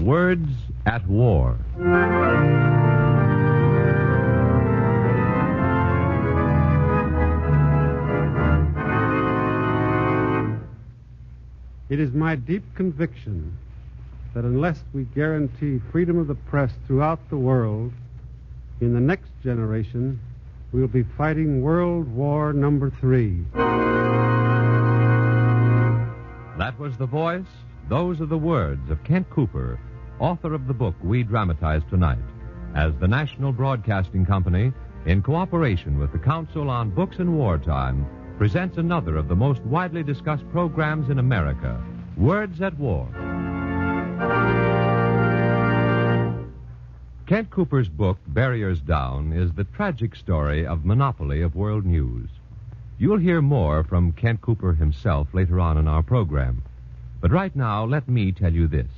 Words at War. It is my deep conviction that unless we guarantee freedom of the press throughout the world, in the next generation, we'll be fighting World War number 3. That was the voice, those are the words of Kent Cooper, author of the book we dramatize tonight, as the National Broadcasting Company, in cooperation with the Council on Books in Wartime, presents another of the most widely discussed programs in America, Words at War. Kent Cooper's book, Barriers Down, is the tragic story of monopoly of world news. You'll hear more from Kent Cooper himself later on in our program. But right now, let me tell you this.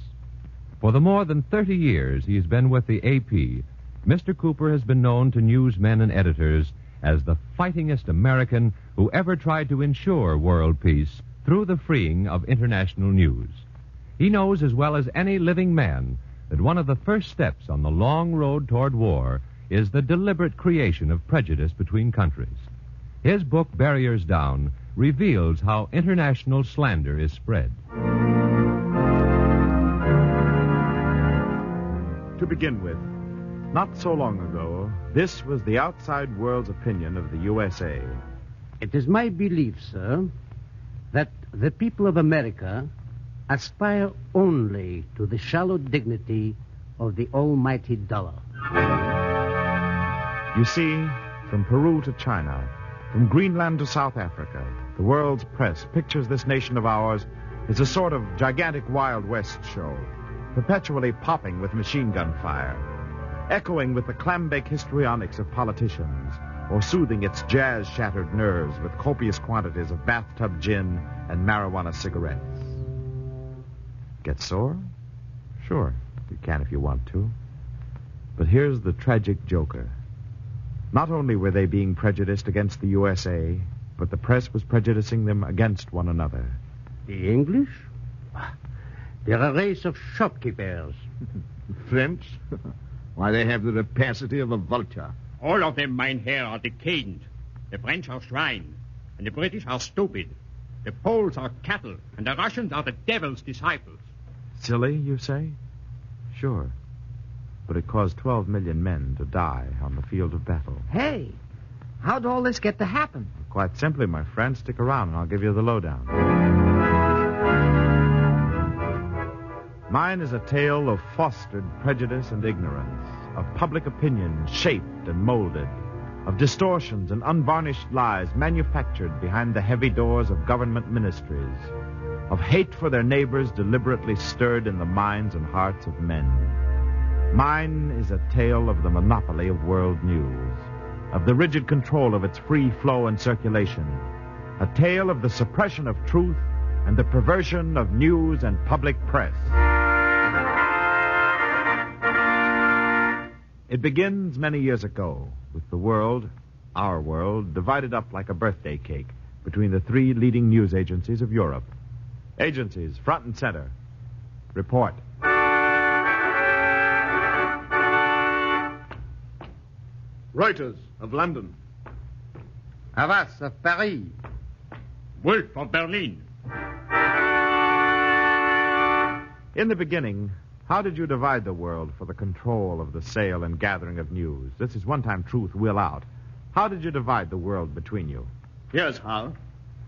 For the more than 30 years he's been with the AP, Mr. Cooper has been known to newsmen and editors as the fightingest American who ever tried to ensure world peace through the freeing of international news. He knows as well as any living man that one of the first steps on the long road toward war is the deliberate creation of prejudice between countries. His book, Barriers Down, reveals how international slander is spread. To begin with, not so long ago, this was the outside world's opinion of the USA. It is my belief, sir, that the people of America aspire only to the shallow dignity of the almighty dollar. You see, from Peru to China, from Greenland to South Africa, the world's press pictures this nation of ours as a sort of gigantic Wild West show, perpetually popping with machine gun fire, echoing with the clambake histrionics of politicians, or soothing its jazz-shattered nerves with copious quantities of bathtub gin and marijuana cigarettes. Get sore? Sure, you can if you want to. But here's the tragic joker. Not only were they being prejudiced against the USA, but the press was prejudicing them against one another. The English? They're a race of shopkeepers. French? Why, they have the rapacity of a vulture. All of them, mein Herr, are decadent. The French are swine, and the British are stupid. The Poles are cattle, and the Russians are the devil's disciples. Silly, you say? Sure. But it caused 12 million men to die on the field of battle. Hey, how'd all this get to happen? Quite simply, my friend, stick around and I'll give you the lowdown. Mine is a tale of fostered prejudice and ignorance, of public opinion shaped and molded, of distortions and unvarnished lies manufactured behind the heavy doors of government ministries, of hate for their neighbors deliberately stirred in the minds and hearts of men. Mine is a tale of the monopoly of world news, of the rigid control of its free flow and circulation, a tale of the suppression of truth and the perversion of news and public press. It begins many years ago with the world, our world, divided up like a birthday cake between the 3 leading news agencies of Europe. Agencies, front and center. Report. Reuters of London. Havas of Paris. Wolf of Berlin. In the beginning, how did you divide the world for the control of the sale and gathering of news? This is one-time truth, will out. How did you divide the world between you? Here's how.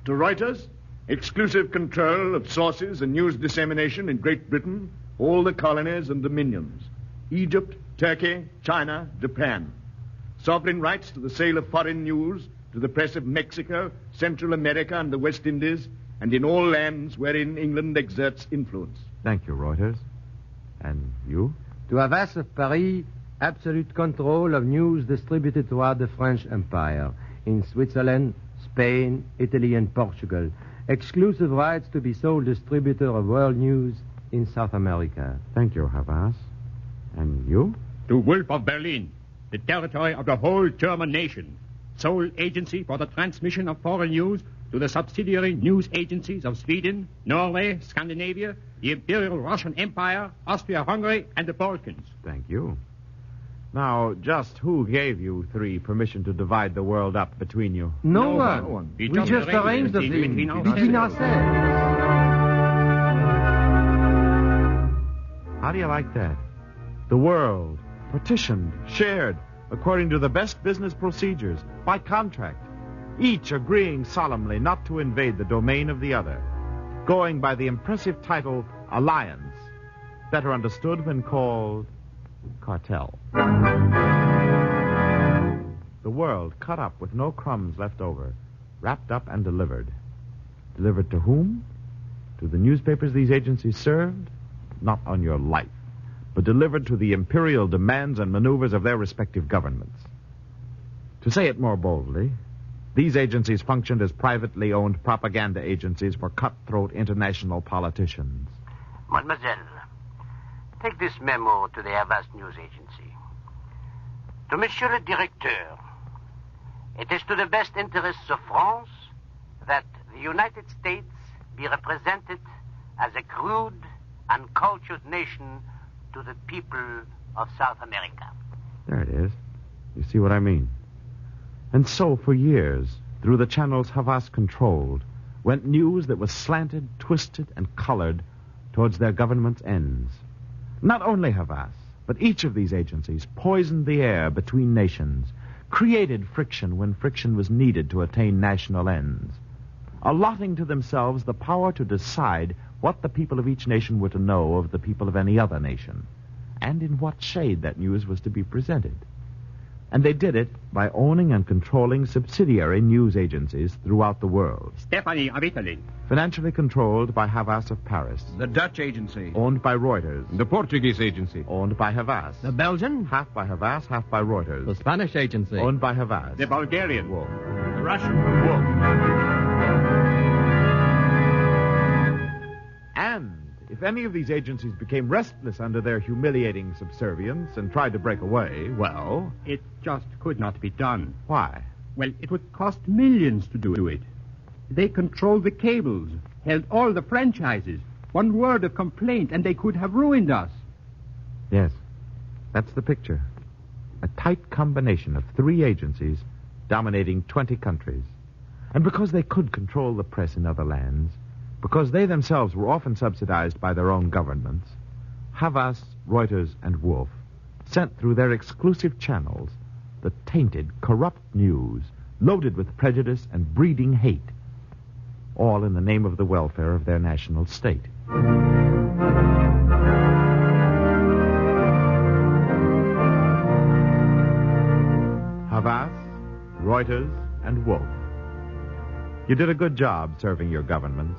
To Reuters, exclusive control of sources and news dissemination in Great Britain, all the colonies and dominions. Egypt, Turkey, China, Japan. Sovereign rights to the sale of foreign news to the press of Mexico, Central America, and the West Indies, and in all lands wherein England exerts influence. Thank you, Reuters. And you? To Havas of Paris, absolute control of news distributed throughout the French Empire, in Switzerland, Spain, Italy, and Portugal. Exclusive rights to be sole distributor of world news in South America. Thank you, Havas. And you? To Wolf of Berlin, the territory of the whole German nation. Sole agency for the transmission of foreign news to the subsidiary news agencies of Sweden, Norway, Scandinavia, the Imperial Russian Empire, Austria-Hungary, and the Balkans. Thank you. Now, just who gave you three permission to divide the world up between you? No one. one. We We just arranged the thing between ourselves. How do you like that? The world, partitioned, shared, according to the best business procedures, by contract, each agreeing solemnly not to invade the domain of the other, going by the impressive title Alliance, better understood when called cartel. The world cut up with no crumbs left over, wrapped up and delivered. Delivered to whom? To the newspapers these agencies served? Not on your life, but delivered to the imperial demands and maneuvers of their respective governments. To say it more boldly, these agencies functioned as privately owned propaganda agencies for cutthroat international politicians. Mademoiselle, take this memo to the Havas News Agency. To Monsieur le Directeur, it is to the best interests of France that the United States be represented as a crude, uncultured nation to the people of South America. There it is. You see what I mean? And so, for years, through the channels Havas controlled, went news that was slanted, twisted, and colored towards their government's ends. Not only Havas, but each of these agencies poisoned the air between nations, created friction when friction was needed to attain national ends, allotting to themselves the power to decide what the people of each nation were to know of the people of any other nation, and in what shade that news was to be presented. And they did it by owning and controlling subsidiary news agencies throughout the world. Stephanie of Italy. Financially controlled by Havas of Paris. The Dutch agency. Owned by Reuters. The Portuguese agency. Owned by Havas. The Belgian? Half by Havas, half by Reuters. The Spanish agency. Owned by Havas. The Bulgarian. Wolf. The Russian. Wolf. And if any of these agencies became restless under their humiliating subservience and tried to break away, well... It just could not be done. Why? Well, it would cost millions to do it. They controlled the cables, held all the franchises. One word of complaint, and they could have ruined us. Yes, that's the picture. A tight combination of three agencies dominating 20 countries. And because they could control the press in other lands, because they themselves were often subsidized by their own governments, Havas, Reuters, and Wolf sent through their exclusive channels the tainted, corrupt news loaded with prejudice and breeding hate, all in the name of the welfare of their national state. Havas, Reuters, and Wolf. You did a good job serving your governments.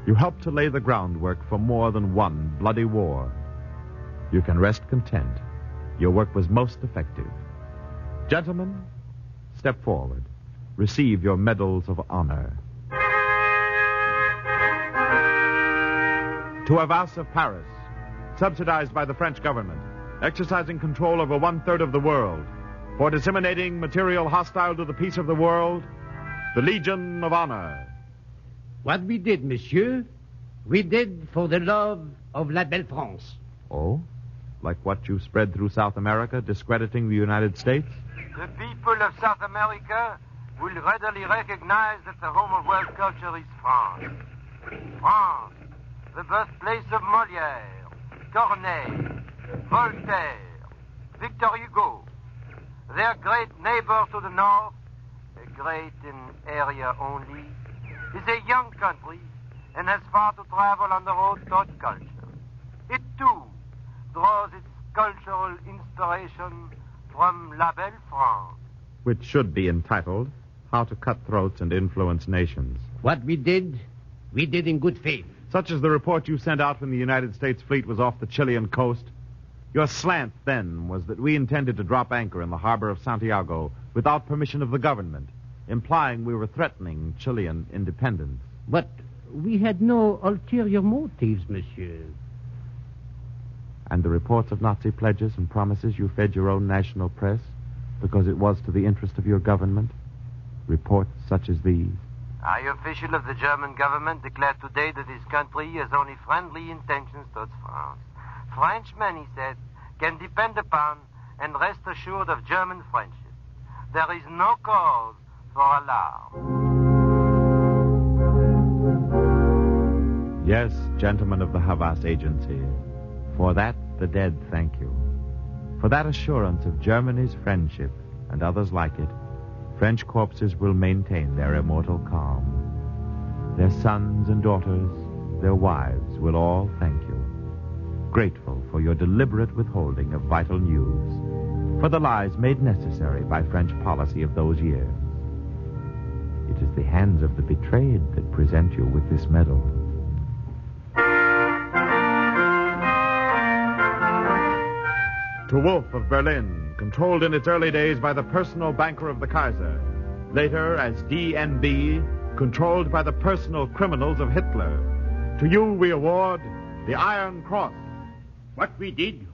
You helped to lay the groundwork for more than one bloody war. You can rest content. Your work was most effective. Gentlemen, step forward. Receive your medals of honor. To Havas of Paris, subsidized by the French government, exercising control over 1/3 of the world, for disseminating material hostile to the peace of the world, the Legion of Honor. What we did, monsieur, we did for the love of la belle France. Oh? Like what you spread through South America, discrediting the United States? The people of South America will readily recognize that the home of world culture is France. France, the birthplace of Molière, Corneille, Voltaire, Victor Hugo. Their great neighbor to the north, great in area only, is a young country and has far to travel on the road toward culture. It, too, draws its cultural inspiration from La Belle France. Which should be entitled, How to Cut Throats and Influence Nations. What we did in good faith. Such as the report you sent out when the United States fleet was off the Chilean coast. Your slant then was that we intended to drop anchor in the harbor of Santiago without permission of the government, implying we were threatening Chilean independence. But we had no ulterior motives, monsieur. And the reports of Nazi pledges and promises you fed your own national press because it was to the interest of your government? Reports such as these? High official of the German government declared today that his country has only friendly intentions towards France. Frenchmen, he said, can depend upon and rest assured of German friendship. There is no cause for alarm. Yes, gentlemen of the Havas Agency, for that the dead thank you. For that assurance of Germany's friendship and others like it, French corpses will maintain their immortal calm. Their sons and daughters, their wives will all thank you, grateful for your deliberate withholding of vital news, for the lies made necessary by French policy of those years. It is the hands of the betrayed that present you with this medal. To Wolf of Berlin, controlled in its early days by the personal banker of the Kaiser, later as DNB, controlled by the personal criminals of Hitler. To you we award the Iron Cross. What we did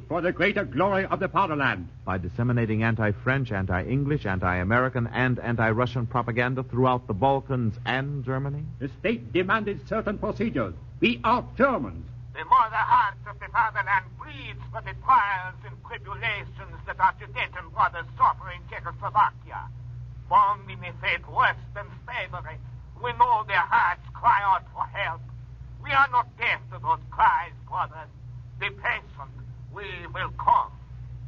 for the greater glory of the fatherland. By disseminating anti-French, anti-English, anti-American, and anti-Russian propaganda throughout the Balkans and Germany. The state demanded certain procedures. We are Germans. The more the heart of the fatherland bleeds for the trials and tribulations that our Sudeten brothers suffer in Czechoslovakia. Born in a fate worse than slavery, we know their hearts cry out for help. We are not deaf to those cries, brothers. Be patient. We will come.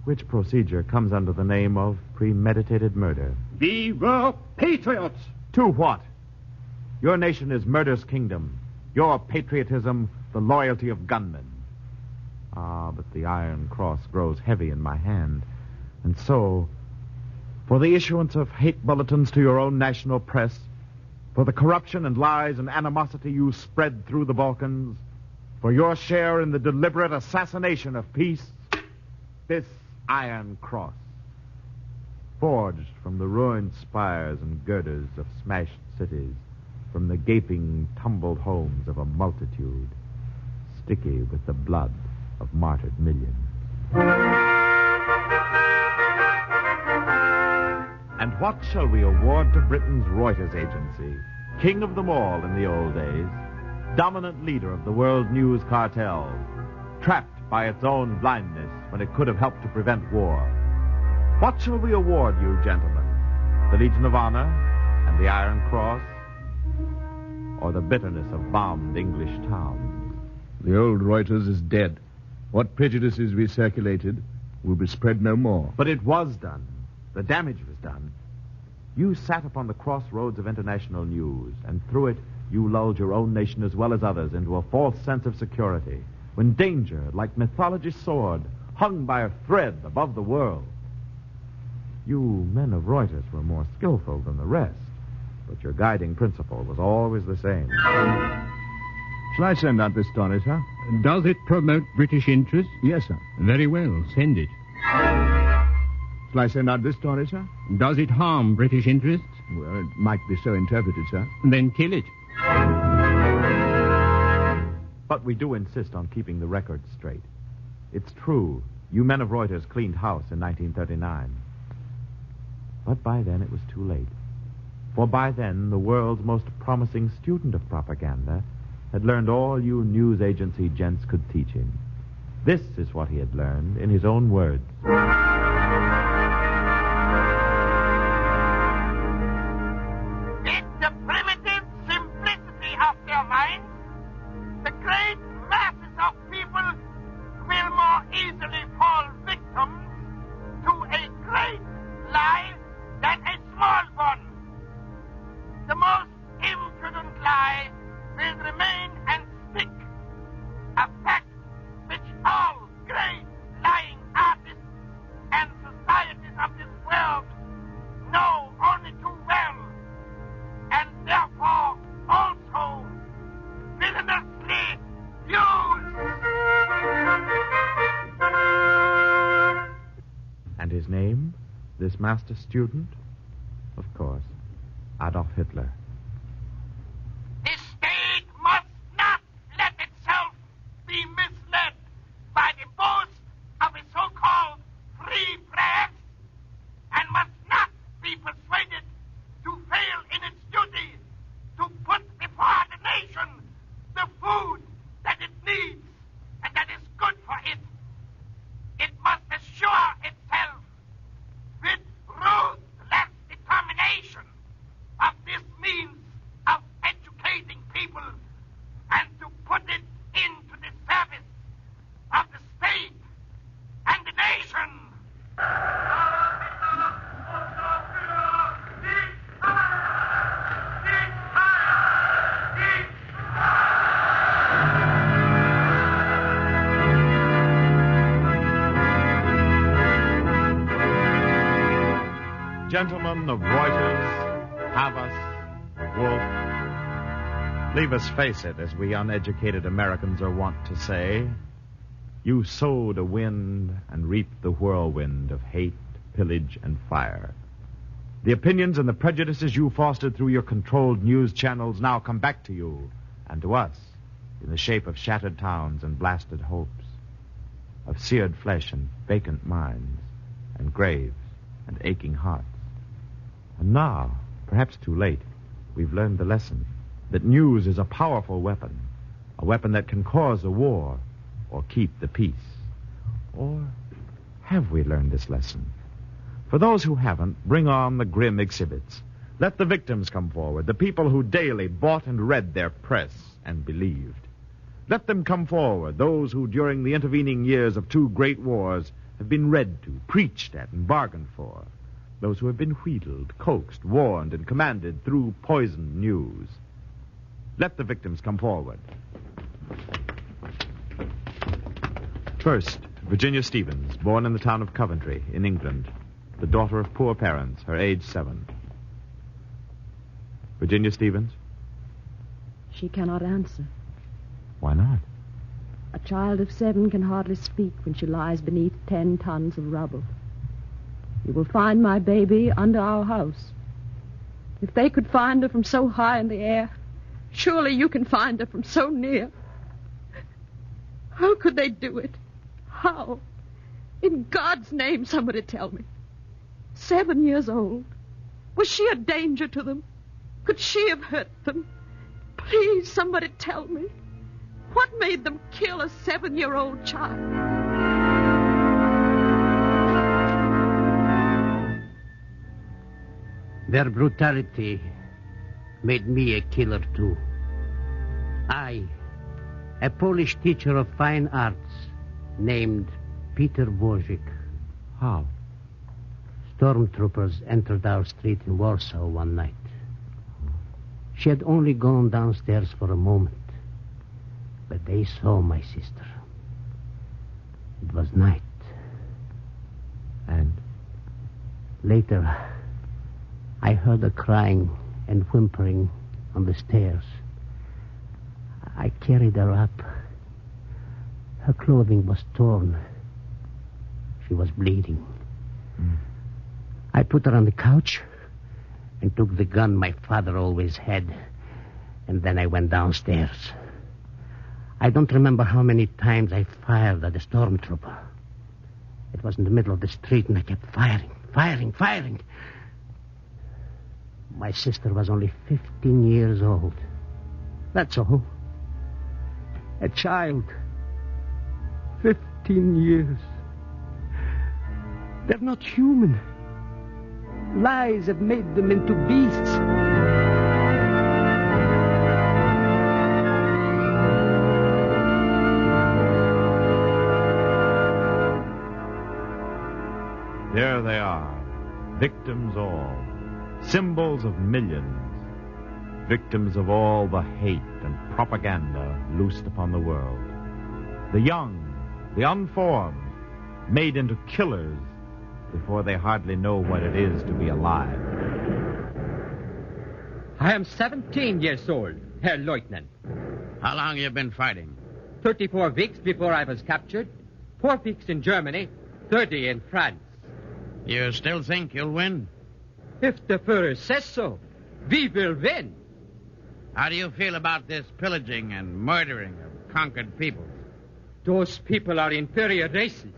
Which procedure comes under the name of premeditated murder. We were patriots. To what? Your nation is murder's kingdom. Your patriotism, the loyalty of gunmen. Ah, but the Iron Cross grows heavy in my hand. And so, for the issuance of hate bulletins to your own national press, for the corruption and lies and animosity you spread through the Balkans, for your share in the deliberate assassination of peace, this Iron Cross, forged from the ruined spires and girders of smashed cities, from the gaping, tumbled homes of a multitude, sticky with the blood of martyred millions. And what shall we award to Britain's Reuters agency, king of them all in the old days, dominant leader of the world news cartel, trapped by its own blindness when it could have helped to prevent war? What shall we award you, gentlemen? The Legion of Honor and the Iron Cross? Or the bitterness of bombed English towns? The old Reuters is dead. What prejudices we circulated will be spread no more. But it was done. The damage was done. You sat upon the crossroads of international news, and through it you lulled your own nation as well as others into a false sense of security, when danger, like mythology's sword, hung by a thread above the world. You men of Reuters were more skillful than the rest, but your guiding principle was always the same. Shall I send out this story, sir? Does it promote British interests? Yes, sir. Very well, send it. Shall I send out this story, sir? Does it harm British interests? Well, it might be so interpreted, sir. Then kill it. But we do insist on keeping the record straight. It's true, you men of Reuters cleaned house in 1939. But by then it was too late. For by then, the world's most promising student of propaganda had learned all you news agency gents could teach him. This is what he had learned in his own words. It's the primitive simplicity of their minds. The great masses of people will more easily fall victims to a great lie than a small one. The most impudent lie will remain and stick. A fact which all great lying artists and societies of this world know only too well, and therefore also villainously use. And his name, this master student? Of course, Adolf Hitler. The state must not let itself be misled by the boast of a so-called free press, and must not be persuaded to fail in its duty gentlemen of Reuters, Havas, Wolf, leave us face it, as we uneducated Americans are wont to say. You sowed a wind and reaped the whirlwind of hate, pillage, and fire. The opinions and the prejudices you fostered through your controlled news channels now come back to you and to us in the shape of shattered towns and blasted hopes, of seared flesh and vacant minds, and graves and aching hearts. And now, perhaps too late, we've learned the lesson that news is a powerful weapon, a weapon that can cause a war or keep the peace. Or have we learned this lesson? For those who haven't, bring on the grim exhibits. Let the victims come forward, the people who daily bought and read their press and believed. Let them come forward, those who during the intervening years of two great wars have been read to, preached at, and bargained for. Those who have been wheedled, coaxed, warned, and commanded through poisoned news. Let the victims come forward. First, Virginia Stevens, born in the town of Coventry, in England, the daughter of poor parents, her age 7. Virginia Stevens? She cannot answer. Why not? A child of 7 can hardly speak when she lies beneath 10 tons of rubble. You will find my baby under our house. If they could find her from so high in the air, surely you can find her from so near. How could they do it? How? In God's name, somebody tell me. 7 years old. Was she a danger to them? Could she have hurt them? Please, somebody tell me. What made them kill a 7-year-old child? Their brutality made me a killer, too. I, a Polish teacher of fine arts named Peter Wojcik. How? Stormtroopers entered our street in Warsaw one night. She had only gone downstairs for a moment, but they saw my sister. It was night. And? Later, I heard her crying and whimpering on the stairs. I carried her up. Her clothing was torn. She was bleeding. I put her on the couch and took the gun my father always had, and then I went downstairs. I don't remember how many times I fired at the stormtrooper. It was in the middle of the street, and I kept firing. My sister was only 15 years old. That's all. A child. 15 years. They're not human. Lies have made them into beasts. There they are, victims all, symbols of millions, victims of all the hate and propaganda loosed upon the world. The young, the unformed, made into killers before they hardly know what it is to be alive. I am 17 years old, Herr Leutnant. How long you been fighting? 34 weeks before I was captured. 4 weeks in Germany, 30 in France. You still think you'll win? If the Führer says so, we will win. How do you feel about this pillaging and murdering of conquered peoples? Those people are inferior races,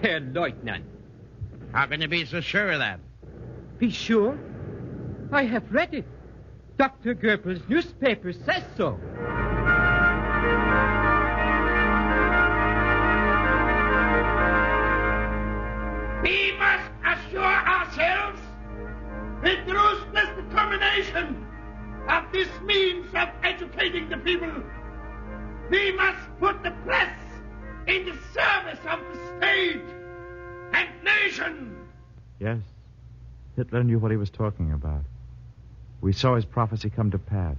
Herr Leutnant. How can you be so sure of that? Be sure? I have read it. Dr. Goebbels' newspaper says so. We must assure ourselves with ruthless determination of this means of educating the people. We must put the press in the service of the state and nation. Yes, Hitler knew what he was talking about. We saw his prophecy come to pass.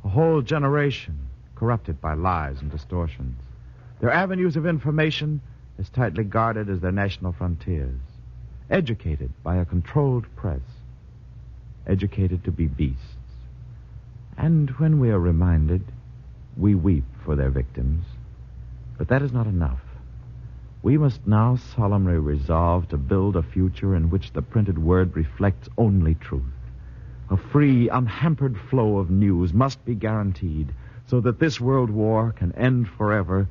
A whole generation corrupted by lies and distortions. Their avenues of information as tightly guarded as their national frontiers. Educated by a controlled press. educated to be beasts. And when we are reminded, we weep for their victims. But that is not enough. We must now solemnly resolve to build a future in which the printed word reflects only truth. A free, unhampered flow of news must be guaranteed so that this world war can end forever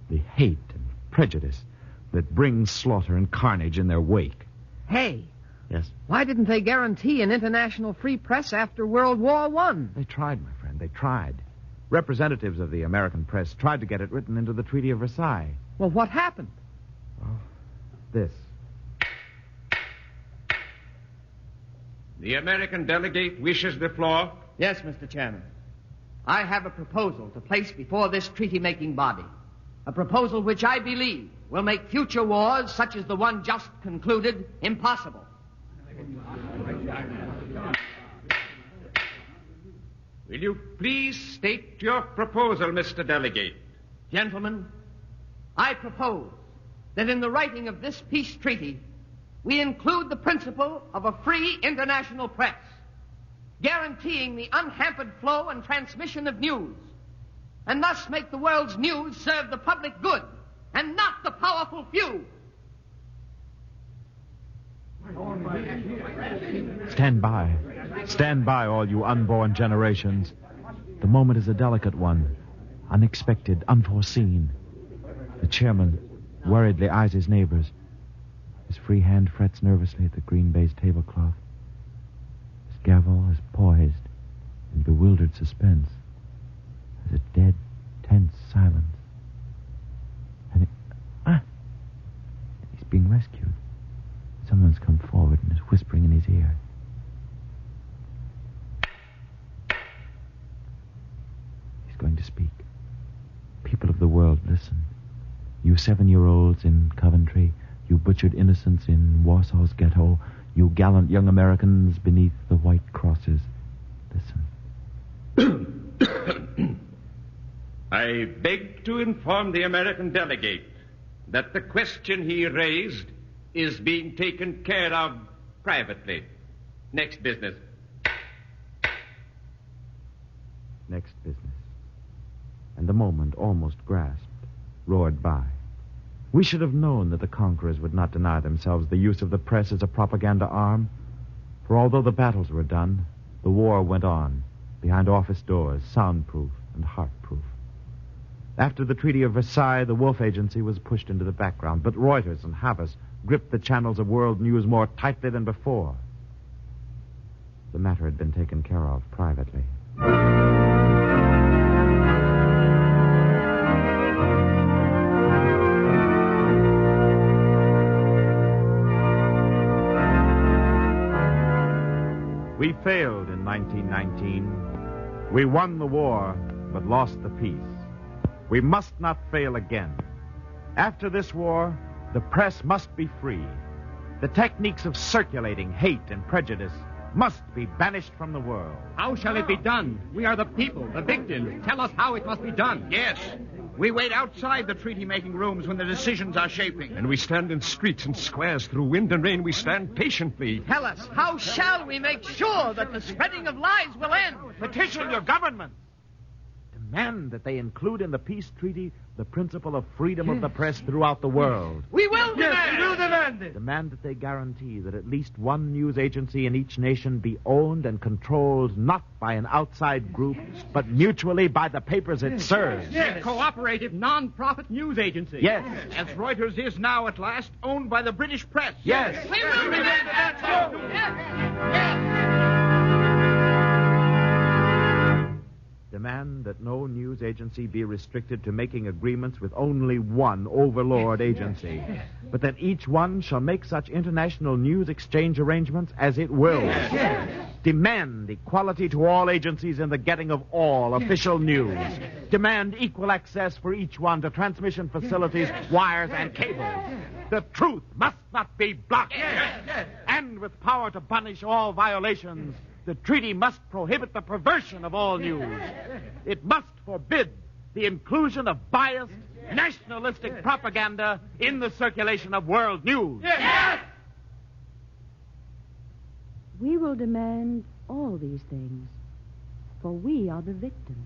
the hate and prejudice that brings slaughter and carnage in their wake. Hey. Yes? Why didn't they guarantee an international free press after World War I? They tried, my friend. They tried. Representatives of the American press tried to get it written into the Treaty of Versailles. Well, what happened? Well, this. The American delegate wishes the floor. Yes, Mr. Chairman. I have a proposal to place before this treaty-making body. A proposal which I believe will make future wars, such as the one just concluded, impossible. Will you please state your proposal, Mr. Delegate? Gentlemen, I propose that in the writing of this peace treaty, we include the principle of a free international press, guaranteeing the unhampered flow and transmission of news, and thus make the world's news serve the public good and not the powerful few. Stand by. Stand by, all you unborn generations. The moment is a delicate one, unexpected, unforeseen. The chairman worriedly eyes his neighbors. His free hand frets nervously at the green baize tablecloth. His gavel is poised in bewildered suspense. There's a dead, tense silence. And he's being rescued. Someone's come forward and is whispering in his ear. He's going to speak. People of the world, listen. You 7-year-olds in Coventry, you butchered innocents in Warsaw's ghetto, you gallant young Americans beneath the white crosses, listen. I beg to inform the American delegate that the question he raised is being taken care of privately. Next business. Next business. And the moment, almost grasped, roared by. We should have known that the conquerors would not deny themselves the use of the press as a propaganda arm. For although the battles were done, the war went on, behind office doors, soundproof and heartproof. After the Treaty of Versailles, the Wolf Agency was pushed into the background, but Reuters and Havas gripped the channels of world news more tightly than before. The matter had been taken care of privately. We failed in 1919. We won the war, but lost the peace. We must not fail again. After this war, the press must be free. The techniques of circulating hate and prejudice must be banished from the world. How shall it be done? We are the people, the victims. Tell us how it must be done. Yes. We wait outside the treaty-making rooms when the decisions are shaping. And we stand in streets and squares. Through wind and rain, we stand patiently. Tell us, how shall we make sure that the spreading of lies will end? Petition your government. Demand that they include in the peace treaty the principle of freedom of the press throughout the world. We will demand. We will demand it. Demand that they guarantee that at least one news agency in each nation be owned and controlled not by an outside group, but mutually by the papers it serves. Yes. A cooperative, non-profit news agency. Yes. As Reuters is now at last owned by the British press. Yes. We will demand that. Yes. Demand that no news agency be restricted to making agreements with only one overlord agency, but that each one shall make such international news exchange arrangements as it will. Demand equality to all agencies in the getting of all official news. Demand equal access for each one to transmission facilities, wires, and cables. The truth must not be blocked. And with power to punish all violations, the treaty must prohibit the perversion of all news. It must forbid the inclusion of biased, nationalistic propaganda in the circulation of world news. We will demand all these things, for we are the victims.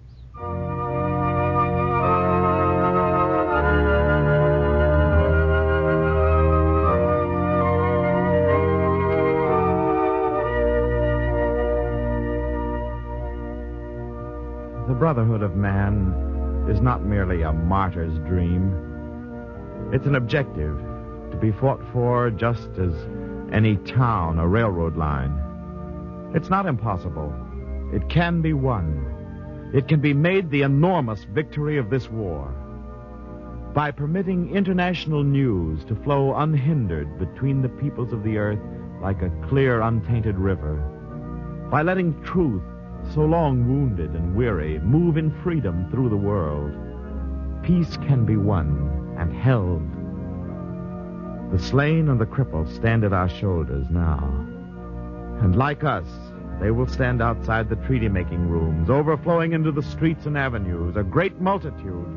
The brotherhood of man is not merely a martyr's dream. It's an objective to be fought for just as any town or railroad line. It's not impossible. It can be won. It can be made the enormous victory of this war. By permitting international news to flow unhindered between the peoples of the earth like a clear, untainted river. By letting truth, so long wounded and weary, move in freedom through the world. Peace can be won and held. The slain and the crippled stand at our shoulders now. And like us, they will stand outside the treaty-making rooms, overflowing into the streets and avenues, a great multitude,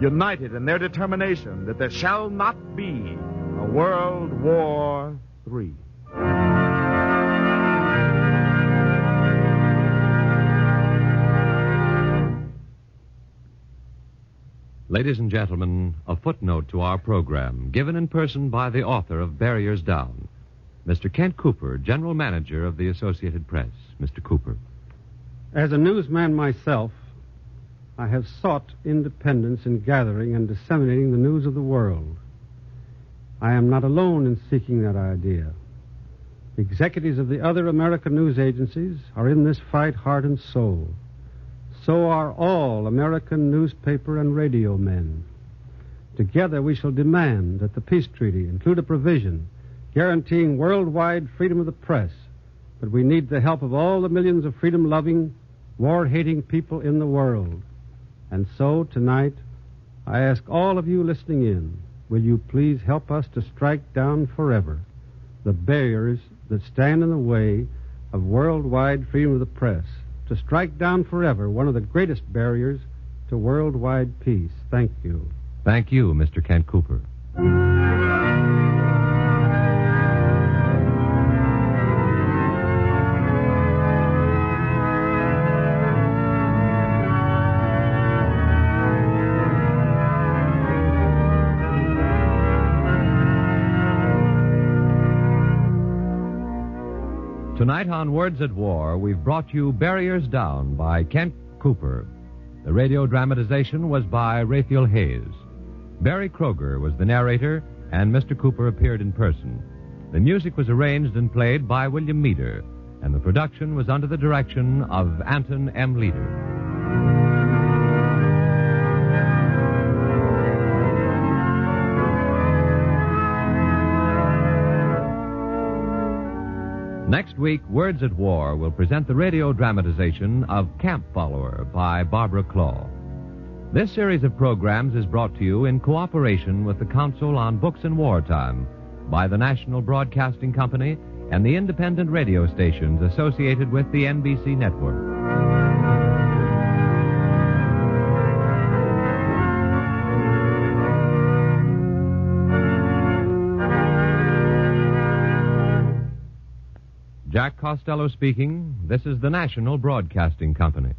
united in their determination that there shall not be a World War III. Ladies and gentlemen, a footnote to our program, given in person by the author of Barriers Down, Mr. Kent Cooper, General Manager of the Associated Press. Mr. Cooper. As a newsman myself, I have sought independence in gathering and disseminating the news of the world. I am not alone in seeking that idea. The executives of the other American news agencies are in this fight heart and soul. So are all American newspaper and radio men. Together we shall demand that the peace treaty include a provision guaranteeing worldwide freedom of the press, but we need the help of all the millions of freedom-loving, war-hating people in the world. And so, tonight, I ask all of you listening in, will you please help us to strike down forever the barriers that stand in the way of worldwide freedom of the press, to strike down forever one of the greatest barriers to worldwide peace. Thank you. Thank you, Mr. Kent Cooper. Tonight on Words at War, we've brought you Barriers Down by Kent Cooper. The radio dramatization was by Raphael Hayes. Barry Kroger was the narrator, and Mr. Cooper appeared in person. The music was arranged and played by William Meader, and the production was under the direction of Anton M. Leader. Next week, Words at War will present the radio dramatization of Camp Follower by Barbara Claw. This series of programs is brought to you in cooperation with the Council on Books in Wartime by the National Broadcasting Company and the independent radio stations associated with the NBC network. Jack Costello speaking. This is the National Broadcasting Company.